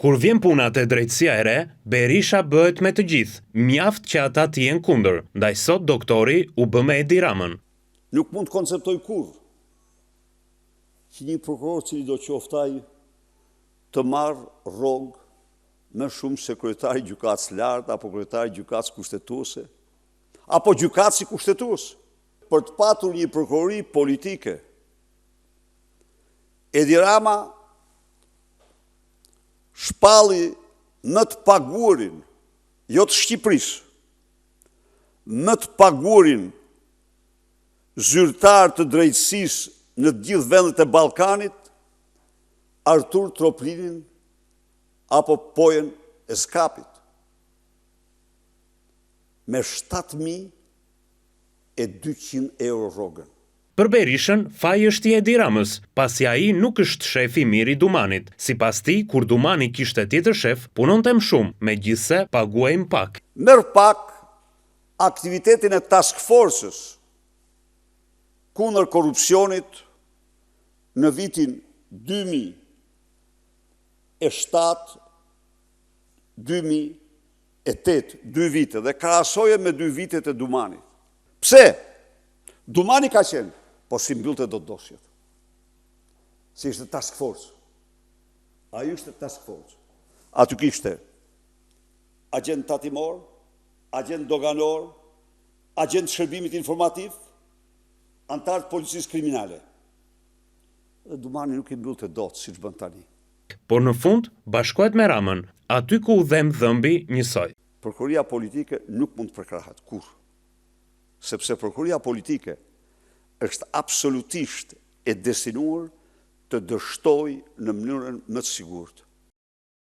Kur vjen puna te drejtësia e re, Berisha bëhet me të gjithë, mjaft që ata të jenë kundër, ndaj sot doktori u bë me Edi Ramën. Nuk mund të konceptoj kurrë që një prokuror cili do qoftaj të marrë rrogë më shumë se kryetari gjykatës lartë apo kryetari gjykatës kushtetuese, apo gjykatësi kushtetues, për të patur një prokurori politike. Edi Rama shpalli më të paguarin, jo të Shqipërisë, më të paguarin zyrtar të drejtësisë në të gjithë vendet e Ballkanit, Artur Troplinin apo Pojen Eskapit, me 7.200 euro rrogën. Për Berishën, faji është i Edi Ramës, pasi ai nuk është shef i mirë i Dumanit. Sipas tij, kur Dumani kishte tjetër shef, punonte më shumë, megjithse paguajmë më pak. Merr pak aktivitetin e task force-s kundër korrupsionit në vitin 2007-2008, 2 vite, dhe krahasoje me 2 vitet e Dumanit. Pse? Dumani ka qenë, po si mbyllte dot dosjet. Si ishte task force. Ai ishte task force. Aty kishte agent tatimor, agent doganor, agent shërbimit informativ, antar të policisë kriminale. Dhe Dumani nuk i mbyllte dot siç bën tani. Por në fund bashkohet me Ramën, aty ku u dhem dhëmbi njësoj. Prokuroria politike nuk mund të përkrahet kurrë, sepse prokuroria politike është absolutisht e destinuar të dështojë në mënyrën më të sigurt